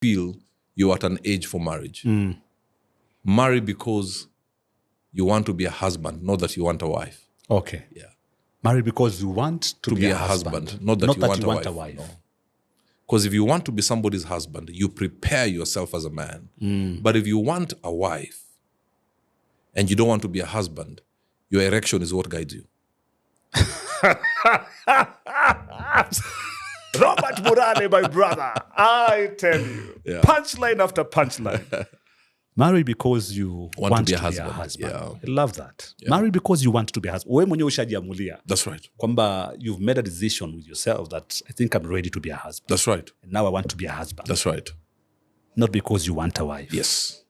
feel you're at an age for marriage. Marry because you want to be a husband, not that you want a wife. Okay. Yeah. Marry because you want to be a husband, not that you want a wife. Because if you want to be somebody's husband, you prepare yourself as a man. But if you want a wife and you don't want to be a husband, your erection is what guides you. Robert Burale, my brother, I tell you, punchline after punchline. Marry because you want to be a husband. Yeah. I love that. Yeah. Marry because you want to be a husband. Wewe mwenyewe ushajiamulia. That's right. Kwamba you've made a decision with yourself that I think I'm ready to be a husband. That's right. And now I want to be a husband. That's right. Not because you want a wife. Yes.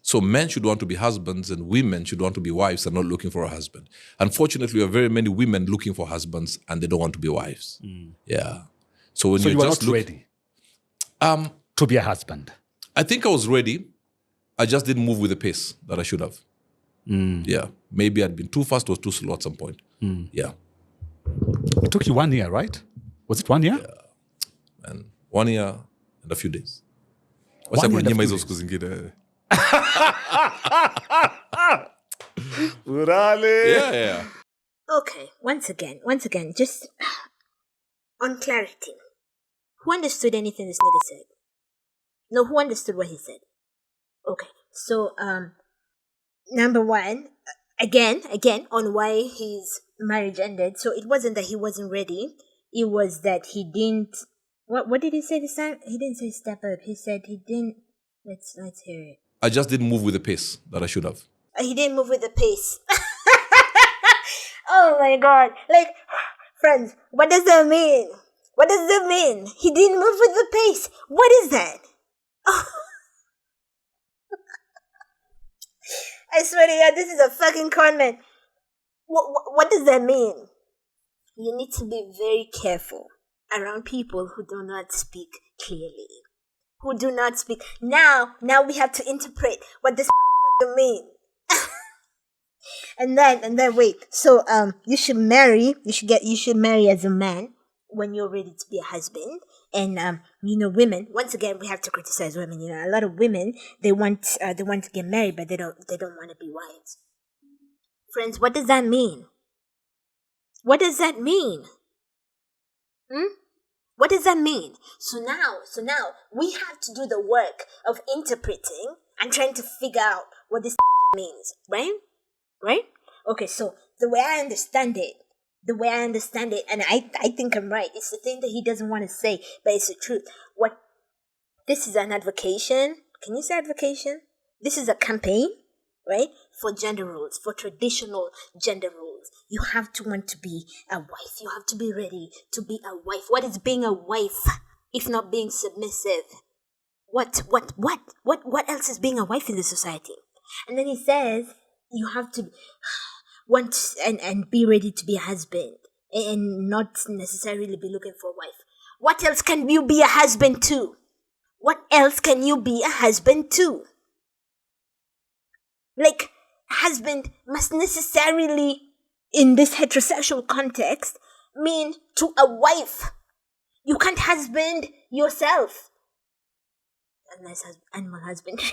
So men should want to be husbands and women should want to be wives and not looking for a husband. Unfortunately, there are very many women looking for husbands and they don't want to be wives. Yeah. So when you were not ready to be a husband? I think I was ready. I just didn't move with the pace that I should have. Yeah. Maybe I'd been too fast or too slow at some point. Yeah. It took you 1 year, right? Was it 1 year? Yeah. And 1 year and a few days. Burale. Yeah. Okay, once again, just on clarity. Who understood anything this nigga said? No, who understood what he said? Okay, so number one, again, on why his marriage ended. So it wasn't that he wasn't ready. It was that he didn't. What did he say this time? He didn't say step up. He said he didn't. Let's hear it. I just didn't move with the pace that I should have. He didn't move with the pace. Oh my God! Like, friends, what does that mean? What does that mean? He didn't move with the pace. What is that? Oh. I swear to God, this is a fucking con man. What does that mean? You need to be very careful around people who do not speak clearly. Who do not speak. Now we have to interpret what this motherfucker means. And then wait. So you should marry as a man when you're ready to be a husband. And women, once again, we have to criticize women. A lot of women, they want to get married, but they don't want to be wives. Friends, what does that mean? What does that mean? What does that mean? So now we have to do the work of interpreting and trying to figure out what this means, right? Right? Okay, so the way I understand it, and I think I'm right, it's the thing that he doesn't want to say, but it's the truth. This is an advocation. Can you say advocation? This is a campaign, right? For gender roles, for traditional gender roles. You have to want to be a wife. You have to be ready to be a wife. What is being a wife if not being submissive? What else is being a wife in the society? And then he says, you have to want and be ready to be a husband and not necessarily be looking for a wife. What else can you be a husband to? What else can you be a husband to? Like, husband must necessarily, in this heterosexual context, mean to a wife. You can't husband yourself. Unless animal husbandry.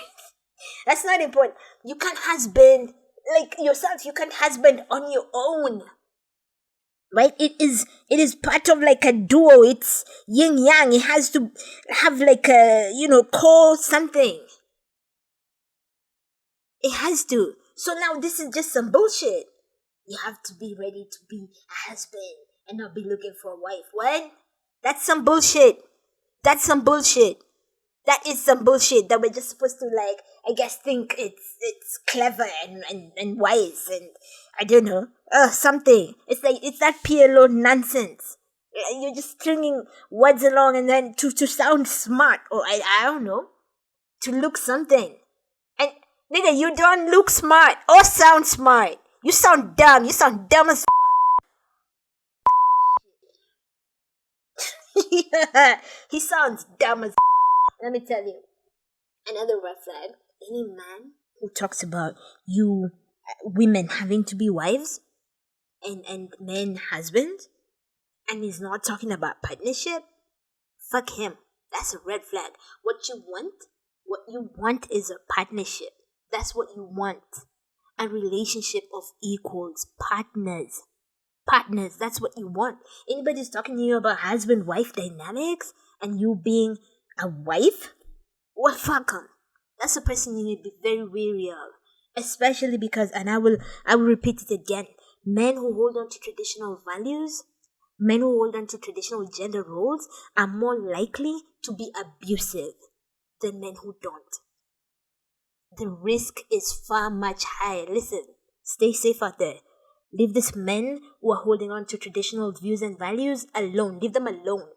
That's not important. You can't husband like yourself. You can't husband on your own. Right? It is part of like a duo. It's yin yang. It has to have like a, core something. It has to. So now this is just some bullshit. You have to be ready to be a husband and not be looking for a wife. What? That's some bullshit. That's some bullshit. That is some bullshit that we're just supposed to, like, I guess, think it's clever and wise and I don't know, something. It's like, it's that PLO nonsense. You're just stringing words along and then to sound smart or I don't know, to look something. And nigga, you don't look smart or sound smart. You sound dumb. You sound dumb as He sounds dumb as Let me tell you. Another red flag. Any man who talks about women having to be wives and men husbands and is not talking about partnership, fuck him. That's a red flag. What you want is a partnership. That's what you want. A relationship of equals, partners. Partners, that's what you want. Anybody's talking to you about husband-wife dynamics and you being a wife? Well, fuck 'em. That's a person you need to be very wary of. Especially because, and I will repeat it again, men who hold on to traditional values, men who hold on to traditional gender roles are more likely to be abusive than men who don't. The risk is far much higher. Listen, stay safe out there. Leave these men who are holding on to traditional views and values alone. Leave them alone.